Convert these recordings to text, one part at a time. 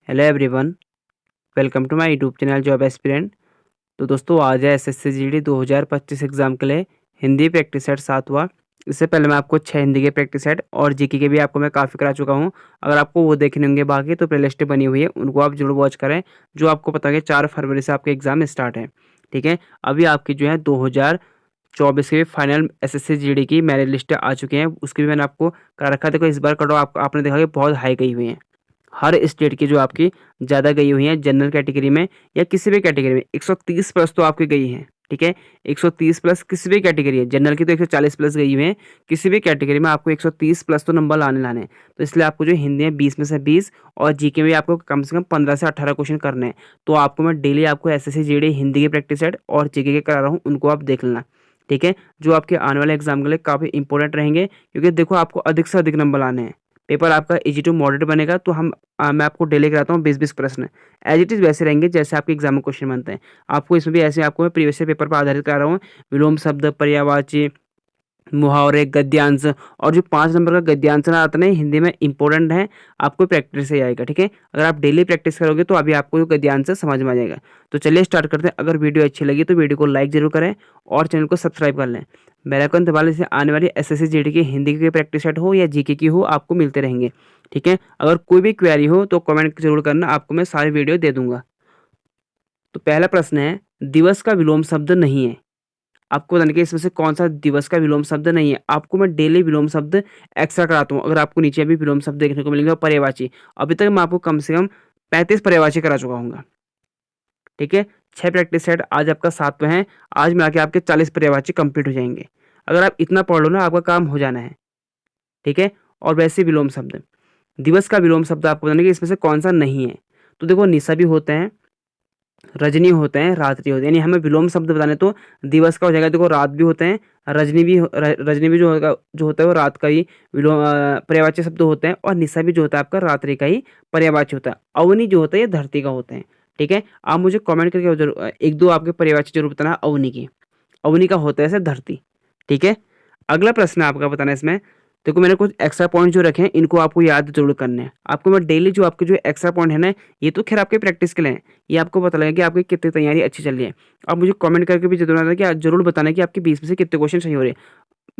Hello everyone, welcome to my YouTube channel job aspirant. तो दोस्तों आज है एसएससी जीडी 2025 एग्जाम के लिए हिंदी प्रैक्टिस सेट 7वां। इससे पहले मैं आपको 6 हिंदी के प्रैक्टिस सेट और जीके के भी आपको मैं काफ़ी करा चुका हूं। अगर आपको वो देखने होंगे बाकी तो प्लेलिस्ट बनी हुई है, उनको आप जरूर वॉच करें। जो आपको पता है कि 4 फरवरी से आपके एग्जाम स्टार्ट है। ठीक है, अभी आपकी जो है 2024 के फाइनल एसएससी जीडी की मेरिट लिस्ट आ चुकी हैं, उसकी भी मैंने आपको करा रखा है। देखो इस बार कट ऑफ आपने देखा कि बहुत हाई गई हुई है। हर स्टेट की जो आपकी ज़्यादा गई हुई हैं जनरल कैटेगरी में या किसी भी कैटेगरी में 130 प्लस तो आपकी गई हैं। ठीक है, 130 प्लस किसी भी कैटेगरी है, जनरल की तो 140 प्लस गई हुई है, किसी भी कैटेगरी में आपको 130 प्लस तो नंबर लाने हैं। तो इसलिए आपको जो हिंदी में 20 में से 20 और जीके में आपको कम से कम 15 से 18 क्वेश्चन करने हैं। तो आपको मैं डेली आपको एसएससी जीडी हिंदी की प्रैक्टिस सेट और जीके के करा रहा हूँ, उनको आप देख लेना। ठीक है, जो आपके आने वाले एग्जाम के लिए काफ़ी इंपॉर्टेंट रहेंगे, क्योंकि देखो आपको अधिक से अधिक नंबर लाने हैं। पेपर आपका इजी टू मॉडरेट बनेगा। तो मैं आपको डेली कराता हूँ 20-20 प्रश्न। एज इट इज़ वैसे रहेंगे जैसे आपके एग्जाम में क्वेश्चन बनते हैं। आपको इसमें भी ऐसे आपको मैं प्रीवियस पेपर पर आधारित करा रहा हूँ। विलोम शब्द, पर्यायवाची, मुहावरे, गद्यांश और जो 5 नंबर का गद्यांश ना आता है हिंदी में इंपॉर्टेंट है, आपको प्रैक्टिस से ही आएगा। ठीक है, अगर आप डेली प्रैक्टिस करोगे तो अभी आपको जो गद्यांश समझ में आ जाएगा। तो चलिए स्टार्ट करते हैं। अगर वीडियो अच्छी लगी तो वीडियो को लाइक जरूर करें और चैनल को सब्सक्राइब कर लें। बेल आइकन दबाने से आने वाली एसएससी जीडी की हिंदी की प्रैक्टिस सेट हो या जीके की हो, आपको मिलते रहेंगे। ठीक है, अगर कोई भी क्वेरी हो तो कमेंट जरूर करना, आपको मैं सारी वीडियो दे दूंगा। तो पहला प्रश्न है, दिवस का विलोम शब्द नहीं है। आपको बताना कि इसमें से कौन सा दिवस का विलोम शब्द नहीं है। आपको मैं डेली विलोम शब्द एक्स्ट्रा कराता हूँ। अगर आपको नीचे अभी विलोम शब्द देखने को मिलेंगे और पर्यायवाची, अभी तक मैं आपको कम से कम 35 पर्यायवाची करा चुका हूँ। ठीक है, 6 प्रैक्टिस सेट आज आपका 7वां है। आज मिला के आपके 40 पर्यायवाची कंप्लीट हो जाएंगे। अगर आप इतना पढ़ लो ना, आपका काम हो जाना है। ठीक है, और वैसे विलोम शब्द, दिवस का विलोम शब्द आपको बताना कि इसमें से कौन सा नहीं है। तो देखो निशा भी होते हैं, रजनी होते हैं, रात्रि होते हैं, यानी हमें विलोम शब्द बताने तो दिवस का हो जाएगा। देखो रात भी होते हैं, रजनी भी जो होता है वो रात का ही विलोम पर्यायवाची शब्द होते हैं, और निशा भी जो होता है आपका रात्रि का ही पर्यायवाची होता है। अवनी जो होता है ये धरती का होते हैं। ठीक है, आप मुझे कमेंट करके जरूर एक दो आपके पर्यायवाची जरूर बताना अवनी की। अवनी का होता है ऐसे धरती। ठीक है, अगला प्रश्न आपका बताना है इसमें। देखो मैंने कुछ एक्स्ट्रा पॉइंट जो रखे हैं इनको आपको याद जरूर करने हैं। आपको मैं डेली जो आपके जो एक्स्ट्रा पॉइंट है ना, ये तो खैर आपके प्रैक्टिस के लिए हैं, ये आपको पता लगेगा कि आपकी कितनी तैयारी अच्छी चल रही है। आप मुझे कमेंट करके भी जरूर कि जरूर बताना कि आपके 20 में से कितने क्वेश्चन सही हो रहे हैं।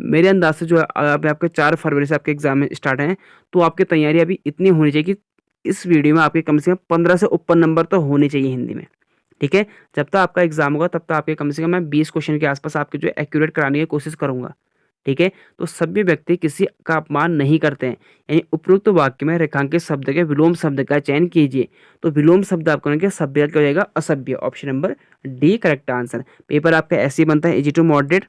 मेरे अंदाज से जो आपके 4 फरवरी से आपके एग्जाम स्टार्ट हैं, तो आपकी तैयारी अभी इतनी होनी चाहिए कि इस वीडियो में आपके कम से कम 15 से ऊपर नंबर तो होने चाहिए हिंदी में। ठीक है, जब तक आपका एग्जाम होगा तब तक आपके कम से कम मैं 20 क्वेश्चन के आसपास आपके जो एक्यूरेट कराने की कोशिश करूंगा। ठीक है, तो सभ्य व्यक्ति किसी का अपमान नहीं करते हैं, यानी उपरोक्त वाक्य में रेखांकित शब्द के विलोम शब्द का चयन कीजिए। तो विलोम शब्द आपको ना कि सभ्य क्या हो जाएगा, असभ्य। Option number D correct answer. Paper आपका ऐसे ही बनता है, इजी टू मॉडरेट।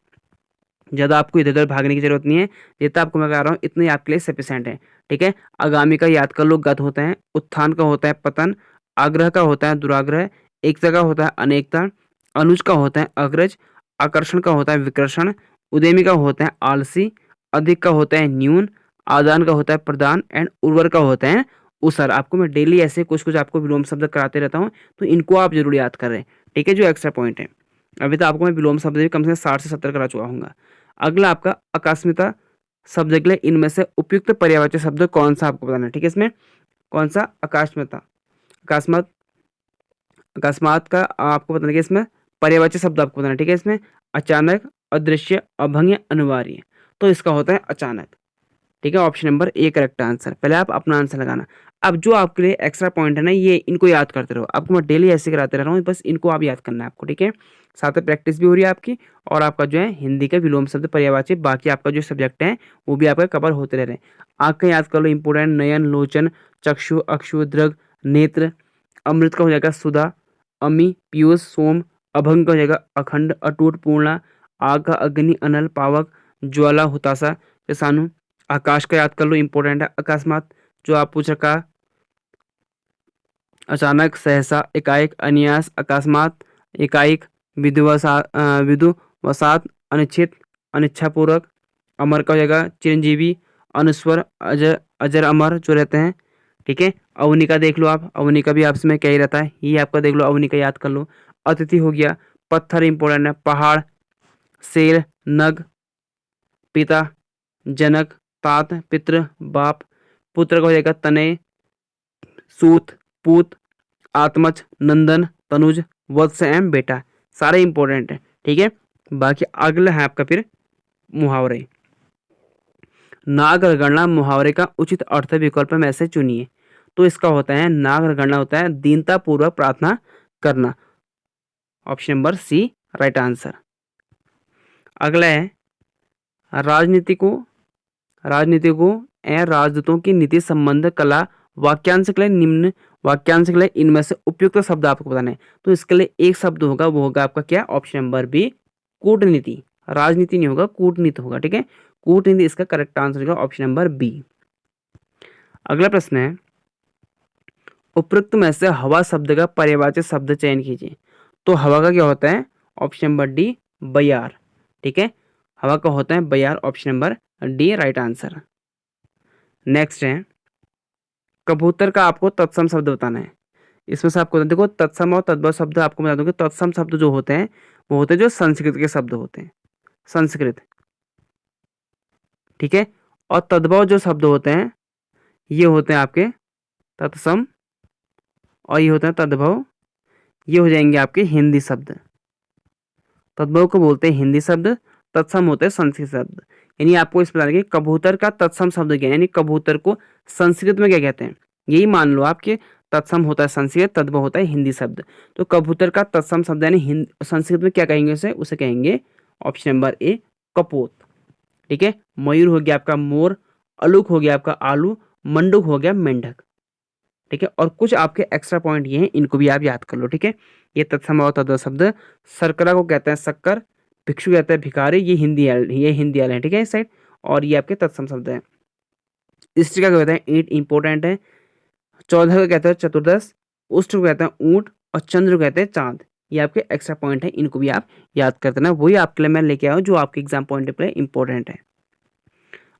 ज़्यादा आपको इधर उधर भागने की जरूरत नहीं है, जितना आपको मैं कह रहा हूँ इतने आपके लिए सफिशेंट है। ठीक है, आगामी का याद कर लो, गत होता है। उत्थान का होता है पतन। आग्रह का होता है दुराग्रह। एकता का होता है अनेकता। अनुज का होता है अग्रज। आकर्षण का होता है विकर्षण। उद्यमी का होता है आलसी। अधिक का होता है न्यून। आदान का होता है प्रदान एंड उर्वर का होता है उसर। आपको मैं डेली ऐसे कुछ कुछ आपको विलोम शब्द कराते रहता हूँ, तो इनको आप जरूर याद करें। ठीक है, जो एक्स्ट्रा पॉइंट है, अभी तो आपको मैं विलोम शब्द भी कम से कम 60 से 70 करा चुका हूँ। अगला आपका आकस्मिकता शब्द के लिए इनमें से उपयुक्त पर्यायवाची शब्द कौन सा आपको बताना है। ठीक है, इसमें कौन सा अकस्मात, अकस्मात, अकस्मात का आपको बताना है कि इसमें पर्यायवाची शब्द आपको बताना है। ठीक है, इसमें अचानक, अदृश्य, अभंग्य, अनिवार्य। तो इसका होता है अचानक। ठीक है, option number A correct answer. पहले आप अपना आंसर लगाना। अब जो आपके लिए एक्स्ट्रा पॉइंट है ना, ये इनको याद करते रहो। आपको मैं डेली ऐसे कराते रह रहा हूँ, बस इनको आप याद करना है आपको। ठीक है, साथ में प्रैक्टिस भी हो रही है आपकी, और आपका जो है हिंदी का विलोम शब्द पर्यायवाची बाकी आपका जो सब्जेक्ट है वो भी आपका कवर होते रह रहे हैं। आँख का याद कर लो, इंपोर्टेंट। नयन, लोचन, चक्षु, अक्षु, दृग, नेत्र। अमृत का हो जाएगा सुधा। अमी, पीयूष, सोम। अभंग का हो जाएगा अखंड, अटूट, पूर्णा। आग का अग्नि, अनल, पावक, ज्वाला, हुताशा, सानु। आकाश का याद कर लो, इंपॉर्टेंट है। अकस्मात जो आप पूछ रखा, अचानक, सहसा, एकाएक, अनियास, अकस्मात, एकाएक, विदुवसात, अनिश्चित, अनिच्छापूर्वक। अमर का हो जाएगा चिरंजीवी, अनुस्वर, अजर, अजर अमर जो रहते हैं। ठीक है, अवनी का देख लो आप, अवनी का भी आपसे में क्या ही रहता है, ये आपका देख लो, अवनी का याद कर लो। अतिथि हो गया। पत्थर इंपॉर्टेंट है। पहाड़, शेर, नग, पिता, जनक, तात, पितृ, बाप। पुत्र का हो जाएगा तनय, सूत, पूत, आत्मज, नंदन, तनुज, वत्स एवं बेटा, सारे इंपॉर्टेंट है। ठीक है, बाकी अगला है आपका फिर मुहावरे। नागरगणना मुहावरे का उचित अर्थ विकल्प में से चुनिए। तो इसका होता है, नागरगणना होता है दीनता पूर्वक प्रार्थना करना, option number C right answer. अगला है राजनीतिकों एवं राजदूतों की नीति संबंध कला वाक्यांश के लिए निम्न वाक्यांश के लिए इनमें से उपयुक्त शब्द आपको बताना है। तो इसके लिए एक शब्द होगा, वो होगा आपका क्या, ऑप्शन नंबर बी कूटनीति। राजनीति नहीं होगा, कूटनीति होगा। ठीक है, कूटनीति इसका करेक्ट आंसर होगा, ऑप्शन नंबर बी। अगला प्रश्न है, उपयुक्त में से हवा शब्द का पर्यायवाची शब्द चयन कीजिए। तो हवा का क्या होता है, ऑप्शन नंबर डी बयार। ठीक है, हवा का होता है बयार, option number D right answer. Next है, कबूतर का आपको तत्सम शब्द बताना है। इसमें से आपको देखो तत्सम और तद्भव शब्द आपको बता दूंगा। तत्सम शब्द जो होते हैं वो होते हैं जो संस्कृत के शब्द होते हैं, संस्कृत। ठीक है, और तद्भव जो शब्द होते हैं ये होते हैं आपके तत्सम, और ये होते हैं तद्भव, ये हो जाएंगे आपके हिंदी शब्द। तद्भव को बोलते हैं हिंदी शब्द, तत्सम होते हैं संस्कृत शब्द। यानी आपको इस प्रकार के कबूतर का तत्सम शब्द क्या है, यानी कबूतर को संस्कृत में क्या कहते हैं, यही मान लो आप कि तत्सम होता है संस्कृत, तद्भव होता है हिंदी शब्द। तो कबूतर का तत्सम शब्द यानी संस्कृत में क्या कहेंगे उसे कहेंगे ऑप्शन नंबर ए कपोत। ठीक है, मयूर हो गया आपका मोर, अलूक हो गया आपका आलू, मंडूक हो गया मेंढक। ठीक है, और कुछ आपके एक्स्ट्रा पॉइंट ये हैं, इनको भी आप याद कर लो। ठीक है, ये तत्सम और तद्भव शब्द, शर्करा को कहते हैं शक्कर, भिक्षु कहते हैं भिखारी, ये हिंदी वाले हैं। ठीक है, इस साइड, और ये आपके तत्सम शब्द हैं। स्त्रिका को कहते हैं ईंट, इंपॉर्टेंट है। 14 को कहते हैं चतुर्दश, उष्ट को कहते हैं ऊंट, और चंद्र को कहते हैं चांद। ये आपके एक्स्ट्रा पॉइंट है, इनको भी आप याद कर देना। वही आपके लिए मैं लेके आया हूँ जो आपके एग्जाम पॉइंट पे इंपॉर्टेंट है।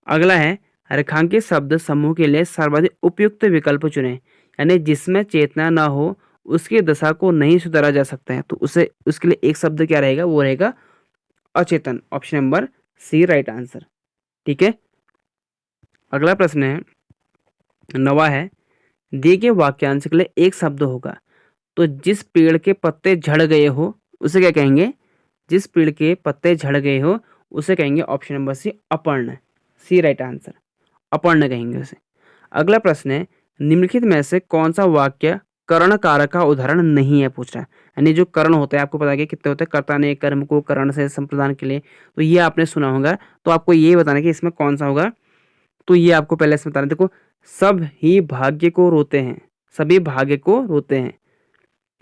अगला है, रेखांकित शब्द समूह के लिए सर्वाधिक उपयुक्त विकल्प चुनें। यानी जिसमें चेतना ना हो, उसकी दशा को नहीं सुधारा जा सकता है, तो उसके लिए एक शब्द क्या रहेगा, वो रहेगा अचेतन, option number C right answer. ठीक है, अगला प्रश्न है, नवा है, दिए गए वाक्यांश के लिए एक शब्द होगा। तो जिस पेड़ के पत्ते झड़ गए हो उसे क्या कहेंगे, जिस पेड़ के पत्ते झड़ गए हो उसे कहेंगे ऑप्शन नंबर सी अपर्ण, सी राइट आंसर, अपर्ण कहेंगे उसे। अगला प्रश्न है, निम्नलिखित में से कौन सा वाक्य करण कारक का उदाहरण नहीं है, पूछ रहा है। यानी जो करण होता है आपको पता है कितने होते हैं, कर्ता ने कर्म को करण से संप्रदान के लिए, तो ये आपने सुना होगा। तो आपको ये बताना कि इसमें कौन सा होगा। तो ये आपको पहले से बताना, देखो, सब ही भाग्य को रोते हैं, सभी भाग्य को रोते हैं,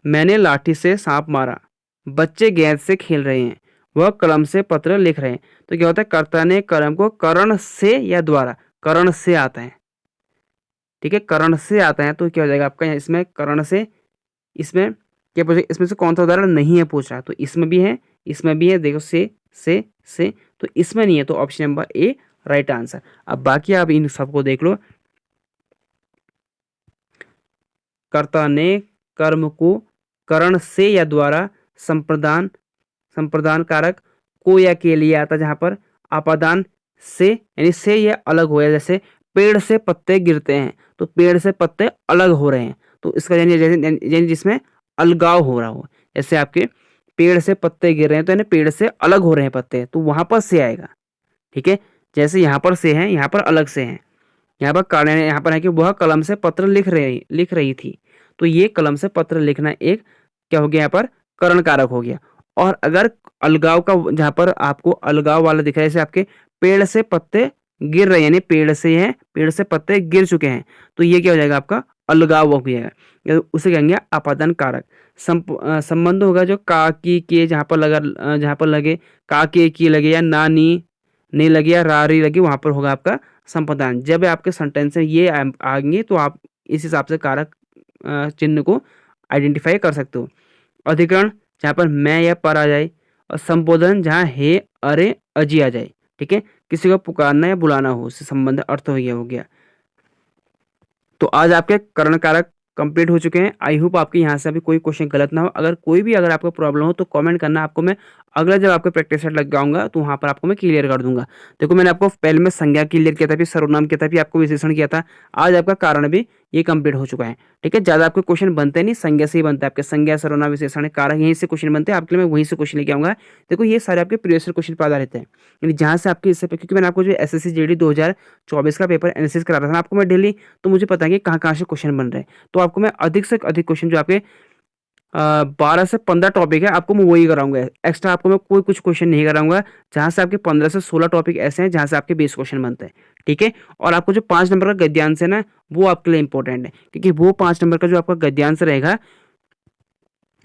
मैंने लाठी से सांप मारा, बच्चे गेंद से खेल रहे हैं, वह कलम से पत्र लिख रहे हैं। तो क्या होता है, कर्ता ने कर्म को करण से या द्वारा, करण से आता है। ठीक है, करण से आता है, तो क्या हो जाएगा आपका इसमें करण से, इसमें क्या पूछे, इसमें से कौन सा उदाहरण नहीं है पूछ रहा है। तो इसमें भी है, इसमें भी है, देखो से, तो इसमें नहीं है, तो option number A right answer. अब बाकी आप इन सबको देख लो, कर्ता ने कर्म को करण से या द्वारा, संप्रदान कारक को या के लिए आता, जहां पर आपादान से, यानी से ये अलग हो, जैसे पेड़ से पत्ते गिरते हैं, तो पेड़ से पत्ते अलग हो रहे हैं, तो इसका यानी जिसमें अलगाव हो रहा हो, जैसे आपके पेड़ से पत्ते गिर रहे हैं तो यानी पेड़ से अलग हो रहे हैं पत्ते, तो वहां पर से आएगा। ठीक है, जैसे यहाँ पर से है, यहाँ पर अलग से है, यहाँ पर कारण, यहाँ पर है कि वह कलम से पत्र लिख रही थी, तो ये कलम से पत्र लिखना एक क्या हो गया, यहाँ पर करण कारक हो गया। और अगर अलगाव का, जहाँ पर आपको अलगाव वाला दिख रहा है, जैसे आपके पेड़ से पत्ते गिर रहे हैं, यानी पेड़ से है, पेड़ से पत्ते गिर चुके हैं, तो ये क्या हो जाएगा आपका अलगाव हो गया, उसे कहेंगे आपादन कारक। संबंध होगा जो का की के, जहाँ पर लगे का के की लगे, या ना नी नहीं लगे, या री लगे, वहां पर होगा आपका संप्रदान। जब आपके सेंटेंस में ये आएंगे तो आप इस हिसाब से कारक चिन्ह को आइडेंटिफाई कर सकते हो। अधिकरण जहाँ पर मैं या पर आ जाए, और संबोधन जहाँ हे अरे अजी आ जाए। ठीक है, किसी को पुकारना या बुलाना हो, उससे संबंध अर्थ हो गया। तो आज आपके करण कारक कंप्लीट हो चुके हैं। आई होप आपके यहाँ से अभी कोई क्वेश्चन गलत ना हो। अगर आपको प्रॉब्लम हो तो कमेंट करना, आपको मैं अगला जब आपको प्रैक्टिस सेट लग जाऊँगा तो वहाँ पर आपको मैं क्लियर कर दूँगा। देखो मैंने आपको पहले में संज्ञा क्लियर किया था, फिर सर्वनाम किया था, फिर आपको विशेषण किया था। आज आपका कारण भी ये कंप्लीट हो चुका है। ठीक है? ज़्यादा आपके क्वेश्चन बनते नहीं, संज्ञा से ही बनता है। आपके संज्ञा, सर्वनाम, विशेषण, कारक यहीं से क्वेश्चन बनते हैं। आपके लिए मैं वहीं से क्वेश्चन लेके आऊँगा। देखो ये सारे आपके प्रीवियस ईयर क्वेश्चन पे आधारित हैं। यानी जहाँ से आपके इससे क्योंकि मैंने आपको जो एसएससी जीडी 2024 का पेपर एनालिसिस करा रहा था ना आपको मैं डेली, तो मुझे पता है कि कहाँ-कहाँ से क्वेश्चन बन रहे हैं। तो आपको मैं अधिक से अधिक क्वेश्चन जो आपके 12 से 15 टॉपिक है, आपको मैं वही कराऊँगा। एक्स्ट्रा आपको मैं कोई कुछ क्वेश्चन नहीं कराऊँगा, जहाँ से आपके 15 से 16 टॉपिक ऐसे हैं, जहाँ से आपके 20 क्वेश्चन बनते हैं, ठीक है? और आपको जो 5 नंबर का गद्यांश है ना, वो आपके लिए इम्पोर्टेंट है, क्योंकि वो 5 नंबर का जो आपका गद्यांश रहेगा,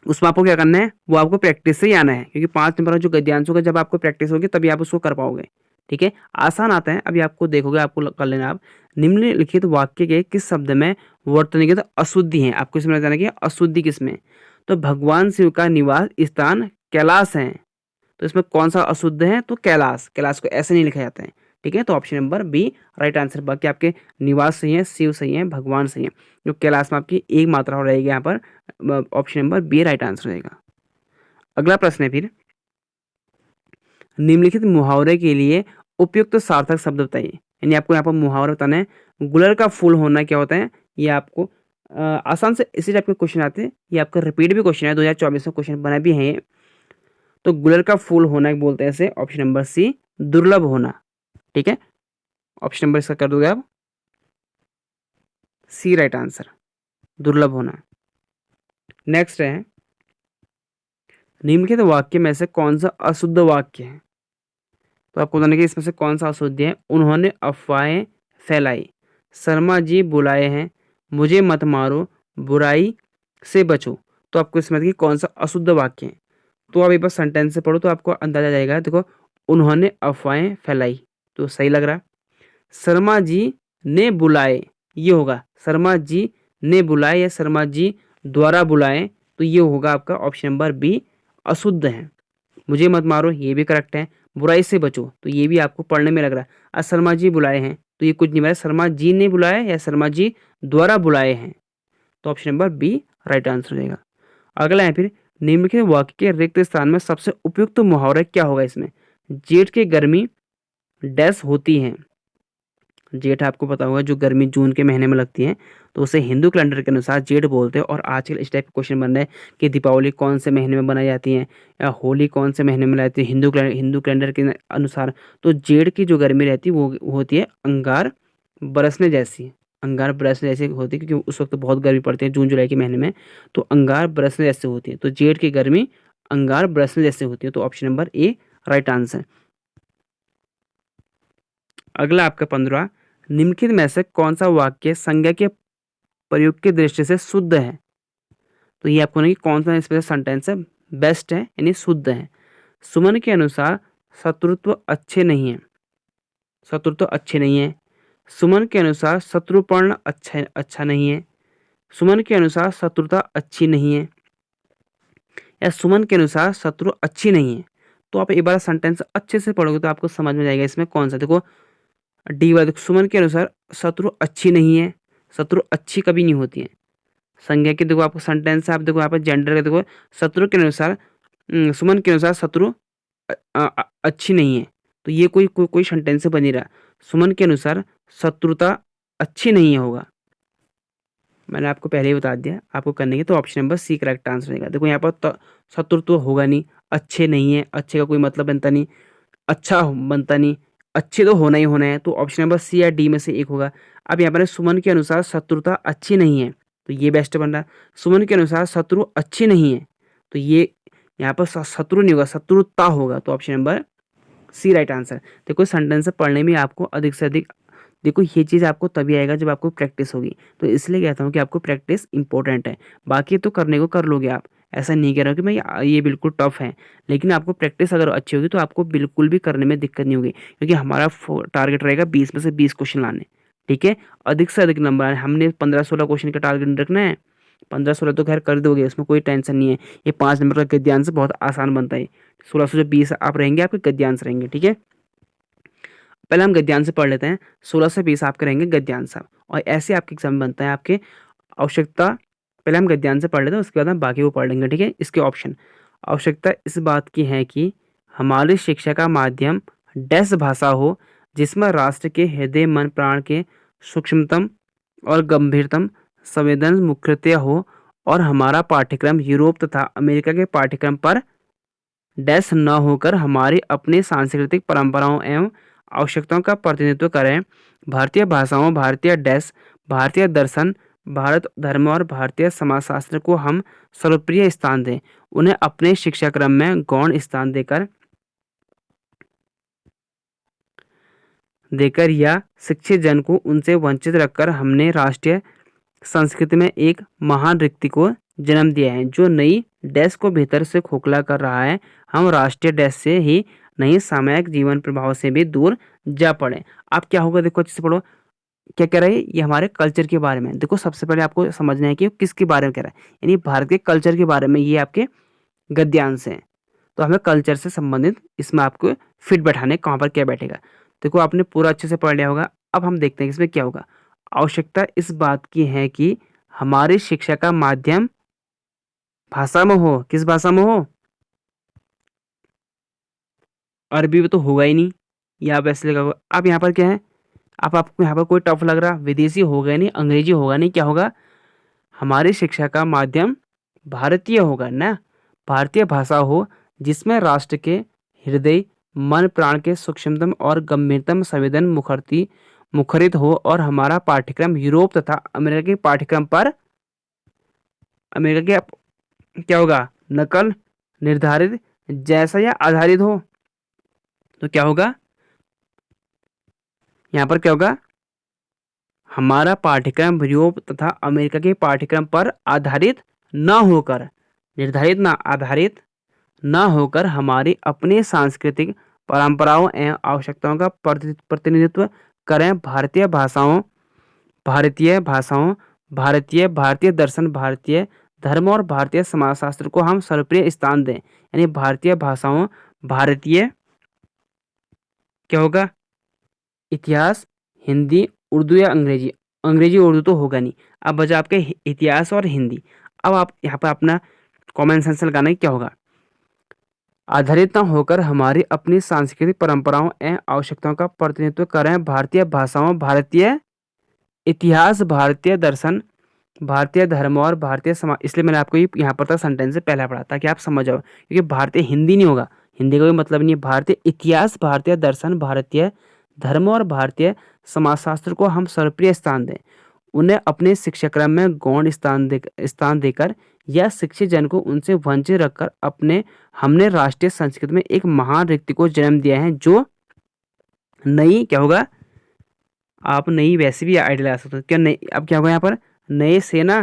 उसमें आपको क्या करना है, वो आपको प्रैक्टिस से ही आना है, क्योंकि 5 नंबर का जो गद्यांश होगा, जब आपको प्रैक्टिस होगी, तभी आप उसको कर पाओगे, ठीक है? आसान आता है, अभी आपको देखोगे, आपको कर लेना आप। निम्नलिखित वाक्य के किस शब्द में वर्तनीगत अशुद्धि है? आपको इसमें बताना कि अशुद्धि किसमें? तो भगवान शिव का निवास स्थान कैलाश है, तो इसमें कौन सा अशुद्ध है? तो कैलाश। कैलाश को ऐसे नहीं लिखा जाता है, ठीक है? तो option number B right answer. बाकी आपके निवास सही है, शिव सही है, भगवान सही है। जो कैलाश में आपकी एक मात्रा हो रहेगी यहाँ पर, option number B right answer रहेगा। अगला प्रश्न है फिर, निम्नलिखित मुहावरे के लिए उपयुक्त सार्थक शब्द बताइए। यानी आपको यहाँ पर मुहावरा बताना है। गुलर का फूल होना क्या होता है? ये आपको आसान से इसी टाइप के क्वेश्चन आते हैं। ये आपका रिपीट भी क्वेश्चन है, 2024 में क्वेश्चन बना भी है ये। तो गुलर का फूल होना बोलते हैं इसे, ऑप्शन नंबर सी दुर्लभ होना, ठीक है? ऑप्शन नंबर इसका कर दोगे आप सी राइट आंसर, दुर्लभ होना। नेक्स्ट है, निम्नलिखित वाक्य में से कौन सा अशुद्ध वाक्य है? तो आपको बताना कि इसमें से कौन सा अशुद्ध है। उन्होंने अफवाहें फैलाई, शर्मा जी बुलाए हैं, मुझे मत मारो, बुराई से बचो। तो आपको इसमें कि कौन सा अशुद्ध वाक्य है, तो आप एक बार सेंटेंस से पढ़ो तो आपको अंदाजा जाएगा। देखो, उन्होंने अफवाहें फैलाई, तो सही लग रहा है। शर्मा जी ने बुलाए, ये होगा शर्मा जी ने बुलाए या शर्मा जी द्वारा बुलाए, तो ये होगा आपका ऑप्शन नंबर बी अशुद्ध है। मुझे मत मारो, ये भी करेक्ट है। बुराई से बचो, तो ये भी आपको पढ़ने में लग रहा है। आज शर्मा जी बुलाए हैं, तो ये कुछ नहीं बता शर्मा जी ने बुलाए या शर्मा जी द्वारा बुलाए हैं, तो option number B right answer हो जाएगा। अगला है फिर, निम्नलिखित वाक्य के रिक्त स्थान में सबसे उपयुक्त मुहावरा क्या होगा? इसमें जेठ की गर्मी डैश होती है। जेठ आपको पता होगा जो गर्मी जून के महीने में लगती है, तो उसे हिंदू कैलेंडर के अनुसार जेठ बोलते हैं। और आजकल इस टाइप के क्वेश्चन बन रहे हैं कि दीपावली कौन से महीने में बनाई जाती है या होली कौन से महीने में मनाई जाती है हिंदू कैलेंडर के अनुसार। तो जेठ की जो गर्मी रहती है वो होती है अंगार बरसने जैसी। अंगार बरसने जैसी होती है क्योंकि उस वक्त बहुत गर्मी पड़ती है जून जुलाई के महीने में, तो अंगार बरसने जैसे होती है। तो जेठ की गर्मी अंगार बरसने जैसे होती है, तो option number A right answer. अगला आपका 15, निम्नलिखित में से कौन सा वाक्य संज्ञा के प्रयोग की दृष्टि से शुद्ध है? तो ये आपको नहीं कौन सा इसमें सेंटेंस है बेस्ट है यानी शुद्ध है। सुमन के अनुसार शत्रुत्व अच्छे नहीं है, शत्रुत्व अच्छे नहीं है। सुमन के अनुसार शत्रुपर्ण अच्छा नहीं है। सुमन के अनुसार शत्रुता अच्छी नहीं है, या सुमन के अनुसार शत्रु अच्छी नहीं है। तो आप एक बार सेंटेंस अच्छे से पढ़ोगे तो आपको समझ में जाएगा इसमें कौन सा। देखो डी वाला, देखो सुमन के अनुसार शत्रु अच्छी नहीं है, शत्रु अच्छी कभी नहीं होती है। संज्ञा की देखो आपको सेंटेंस है, आप देखो यहाँ पर जेंडर का देखो, शत्रु के अनुसार सुमन के अनुसार शत्रु अच्छी नहीं है, तो ये कोई सेंटेंस बन नहीं रहा। सुमन के अनुसार शत्रुता अच्छी नहीं है होगा, मैंने आपको पहले ही बता दिया आपको करने की, तो option number C correct answer रहेगा। देखो यहाँ पर शत्रु तो होगा नहीं, अच्छे नहीं है, अच्छे का कोई मतलब बनता नहीं, अच्छा बनता नहीं, अच्छे तो होना ही होना है, तो ऑप्शन नंबर सी या डी में से एक होगा। अब यहाँ पर सुमन के अनुसार शत्रुता अच्छी नहीं है, तो ये बेस्ट बन रहा है। सुमन के अनुसार शत्रु अच्छी नहीं है, तो ये यहाँ पर शत्रु नहीं होगा, शत्रुता होगा, तो option number C right answer. देखो सेंटेंस पढ़ने में आपको अधिक से अधिक, देखो ये चीज़ आपको तभी आएगा जब आपको प्रैक्टिस होगी, तो इसलिए कहता हूँ कि आपको प्रैक्टिस इंपॉर्टेंट है। बाकी तो करने को कर लोगे आप, ऐसा नहीं कह रहा हूँ कि मैं ये बिल्कुल टफ है, लेकिन आपको प्रैक्टिस अगर अच्छी होगी तो आपको बिल्कुल भी करने में दिक्कत नहीं होगी, क्योंकि हमारा टारगेट रहेगा 20 में से 20 क्वेश्चन लाने, ठीक है? अधिक से अधिक नंबर आने, हमने 15-16 क्वेश्चन का टारगेट रखना है। 15-16 तो खैर कर दोगे, उसमें कोई टेंशन नहीं है। ये 5 नंबर का गद्यांश बहुत आसान बनता है। 16 से जो 20 आप रहेंगे आपके गद्यांश रहेंगे, ठीक है? पहले हम गद्यांश से पढ़ लेते हैं। 16 से 20 आपके रहेंगे गद्यांश, और ऐसे आपके एग्जाम में बनता है आपके आवश्यकता। पहले हम गद्यांश से पढ़ लेते हैं, उसके बाद हम बाकी को पढ़ लेंगे, ठीक है? इसके ऑप्शन आवश्यकता इस बात की है कि हमारी शिक्षा का माध्यम डैश भाषा हो जिसमें राष्ट्र के हृदय मन प्राण के सूक्ष्मतम और गंभीरतम संवेदन मुख्यतः हो और हमारा पाठ्यक्रम यूरोप तथा अमेरिका के पाठ्यक्रम पर डैश न होकर हमारी अपनी सांस्कृतिक परंपराओं एवं आवश्यकताओं का प्रतिनिधित्व करें। भारतीय भाषाओं, भारतीय डैश, भारतीय दर्शन, भारत धर्म और भारतीय समाजशास्त्र को हम सर्वप्रिय स्थान दें। उन्हें अपने शिक्षाक्रम में गौण स्थान देकर या शिक्षित जन को उनसे वंचित रखकर हमने राष्ट्रीय संस्कृति में एक महान रिक्ति को जन्म दिया है जो नई डैश को भीतर से खोखला कर रहा है। हम राष्ट्रीय डैश से ही नहीं सामाजिक जीवन प्रभाव से भी दूर जा पड़े। अब क्या होगा, देखो अच्छे से पढ़ो। क्या कह रहा है, ये हमारे कल्चर के बारे में। देखो सबसे पहले आपको समझना है कि वो किसके बारे में कह रहा है, यानी भारत के कल्चर के बारे में। ये आपके गद्यांश हैं, तो हमें कल्चर से संबंधित इसमें आपको फिट बैठाने कहाँ पर क्या बैठेगा। देखो आपने पूरा अच्छे से पढ़ लिया होगा। अब हम देखते हैं इसमें क्या होगा। आवश्यकता इस बात की है कि हमारी शिक्षा का माध्यम भाषा में हो। किस भाषा में हो? अरबी में तो होगा ही नहीं, या आप ऐसे लगा होगा। अब यहाँ पर क्या है, अब आपको यहाँ पर कोई टफ लग रहा, विदेशी होगा नहीं, अंग्रेजी होगा नहीं, क्या होगा, हमारी शिक्षा का माध्यम भारतीय होगा ना, भारतीय भाषा हो जिसमें राष्ट्र के हृदय मन प्राण के सूक्ष्मतम और गंभीरतम संवेदन मुखरित हो और हमारा पाठ्यक्रम यूरोप तथा अमेरिका के पाठ्यक्रम पर अमेरिका के क्या होगा, नकल निर्धारित जैसा या आधारित हो। तो क्या होगा, यहाँ पर क्या होगा, हमारा पाठ्यक्रम यूरोप तथा अमेरिका के पाठ्यक्रम पर आधारित न होकर, निर्धारित ना, आधारित न होकर हमारी अपनी सांस्कृतिक परंपराओं एवं आवश्यकताओं का प्रतिनिधित्व करें। भारतीय दर्शन, भारतीय धर्म और भारतीय समाजशास्त्र को हम सर्वप्रिय स्थान दें। यानी भारतीय भाषाओं, भारतीय क्या होगा, इतिहास, हिंदी, उर्दू या अंग्रेजी। अंग्रेजी उर्दू तो होगा नहीं। अब बचा आपके इतिहास और हिंदी। अब आप यहाँ पर अपना कॉमन सेंस लगाना है, क्या होगा, आधारित न होकर हमारी अपनी सांस्कृतिक परंपराओं एवं आवश्यकताओं का प्रतिनिधित्व करें। भारतीय भाषाओं, भारतीय इतिहास, भारतीय दर्शन, भारतीय धर्म और भारतीय समाज। इसलिए मैंने आपको ये यहाँ पर तक सेंटेंस से पहला पढ़ा ताकि आप समझ जाओ, क्योंकि भारतीय हिंदी नहीं होगा, हिंदी का कोई मतलब नहीं है। भारतीय इतिहास, भारतीय दर्शन, भारतीय धर्म और भारतीय समाजशास्त्र को हम सर्वप्रिय स्थान दें। उन्हें अपने शिक्षाक्रम में गौण स्थान देकर या शिक्षित जन को उनसे वंचित रखकर हमने राष्ट्रीय संस्कृति में एक महान रिक्ति को जन्म दिया है जो नई क्या होगा, आप नई वैसे भी आइडिया ला सकते हो। क्या नई, अब क्या होगा यहाँ पर, नए सेना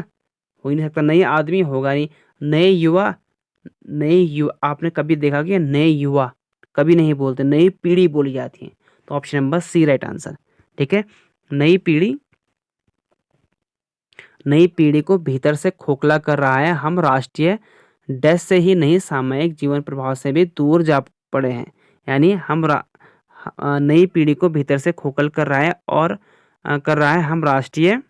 हो ही नहीं सकता, नए आदमी होगा नहीं, नए युवा आपने कभी देखा कि नए युवा कभी नहीं बोलते, नई पीढ़ी बोली जाती है। तो option number C right answer. ठीक है, नई पीढ़ी को भीतर से खोखला कर रहा है। हम राष्ट्रीय डैश से ही नहीं सामाजिक जीवन प्रभाव से भी दूर जा पड़े हैं। यानी नई पीढ़ी को भीतर से खोखल कर रहा है और कर रहा है हम राष्ट्रीय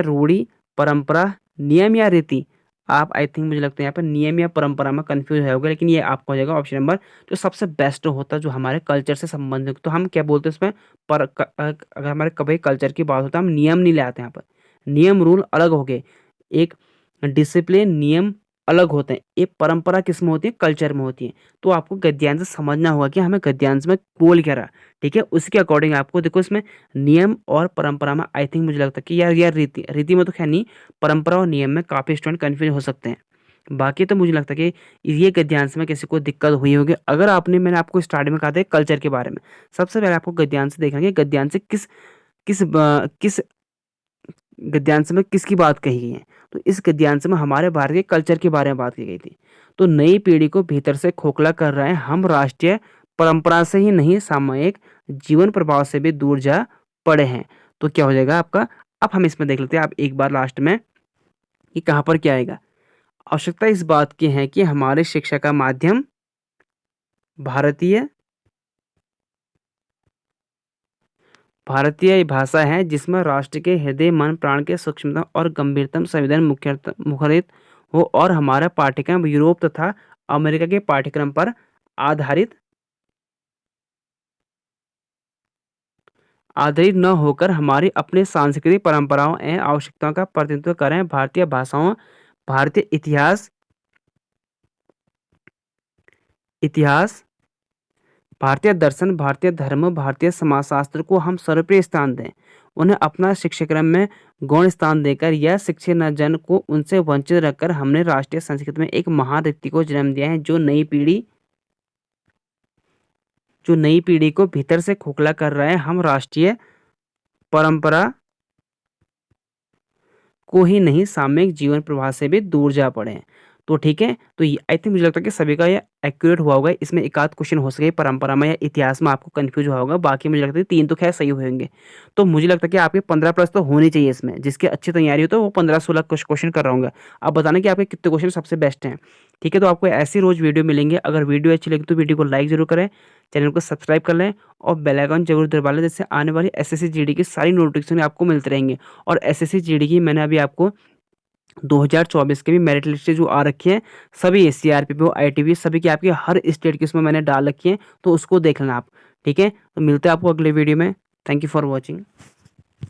रूढ़ी, परंपरा, नियम या रीति। आप आई थिंक मुझे लगता है यहाँ पर नियम या परंपरा में कंफ्यूज होगा, लेकिन ये आपको हो जाएगा ऑप्शन नंबर जो सबसे बेस्ट होता है, जो हमारे कल्चर से संबंधित। तो हम क्या बोलते हैं इसमें, अगर हमारे कभी कल्चर की बात होता है हम नियम नहीं ले आते। यहाँ पर नियम रूल अलग हो गए, एक डिसिप्लिन नियम अलग होते हैं, एक परंपरा किस में होती है, कल्चर में होती है। तो आपको गद्यांश समझना होगा कि हमें गद्यांश में बोल क्या रहा। ठीक है, उसके अकॉर्डिंग आपको देखो इसमें नियम और परंपरा में आई थिंक मुझे लगता है कि यार रीति में तो खैर नहीं, परंपरा और नियम में काफ़ी स्टूडेंट कन्फ्यूज हो सकते हैं। बाकी तो मुझे लगता है कि ये गद्यांश में किसी को दिक्कत हुई होगी। अगर मैंने आपको स्टार्टिंग में कहा था कल्चर के बारे में, सबसे पहले आपको गद्यांश देखना है, गद्यांश किस किस किस गद्यांश में किसकी बात कही गई है। तो इस गद्यांश में हमारे भारत के कल्चर के बारे में बात की गई थी। तो नई पीढ़ी को भीतर से खोखला कर रहे हैं हम राष्ट्रीय परंपरा से ही नहीं सामाजिक जीवन प्रभाव से भी दूर जा पड़े हैं। तो क्या हो जाएगा आपका, अब हम इसमें देख लेते हैं आप एक बार लास्ट में कि कहाँ पर क्या आएगा। आवश्यकता इस बात की है कि हमारे शिक्षा का माध्यम भारतीय भाषा है जिसमें राष्ट्र के हृदय मन प्राण के सूक्ष्मतम और गंभीरतम संवेदन मुखरित हो और हमारा पाठ्यक्रम यूरोप तथा अमेरिका के पाठ्यक्रम पर आधारित न होकर हमारी अपनी सांस्कृतिक परंपराओं एवं आवश्यकताओं का प्रतिनिधित्व करें। भारतीय भाषाओं, भारतीय इतिहास, भारतीय दर्शन, भारतीय धर्म, भारतीय समाजशास्त्र को हम सर्वोपरि स्थान दें। उन्हें अपना शिक्षाक्रम में गौण स्थान देकर यह शिक्षित जन को उनसे वंचित रखकर हमने राष्ट्रीय संस्कृति में एक महान व्यक्ति को जन्म दिया है जो नई पीढ़ी को भीतर से खोखला कर रहा है। हम राष्ट्रीय परंपरा को ही नहीं, सामूहिक जीवन प्रवाह से भी दूर जा पड़े हैं। तो ठीक है, तो आई थिंक मुझे लगता है कि सभी का ये एक्यूरेट हुआ होगा। इसमें एक आध क्वेश्चन हो सके परंपरा में या इतिहास में आपको कंफ्यूज हुआ होगा, बाकी मुझे लगता है 3 तो खैर सही हुए होंगे। तो मुझे लगता है कि आपके 15 प्लस तो होनी चाहिए इसमें, जिसकी अच्छी तैयारी हो तो वो 15-16 कुछ क्वेश्चन कर रहा हूँ। आप बताना कि आपके कितने क्वेश्चन सबसे बेस्ट हैं। ठीक है, तो आपको ऐसी रोज वीडियो मिलेंगे। अगर वीडियो अच्छी लगी तो वीडियो को लाइक जरूर करें, चैनल को सब्सक्राइब कर लें और बेल आइकन जरूर दबा लें, जिससे आने वाली एसएससी जीडी की सारी नोटिफिकेशन आपको मिलते रहेंगे। और एसएससी जीडी की मैंने अभी आपको 2024 के भी मेरिट लिस्ट जो आ रखी है, सभी सीआरपीएफ, आईटीबी सभी की आपकी हर स्टेट की उसमें मैंने डाल रखी है, तो उसको देख लेना आप। ठीक है, तो मिलते हैं आपको अगले वीडियो में। Thank you for watching.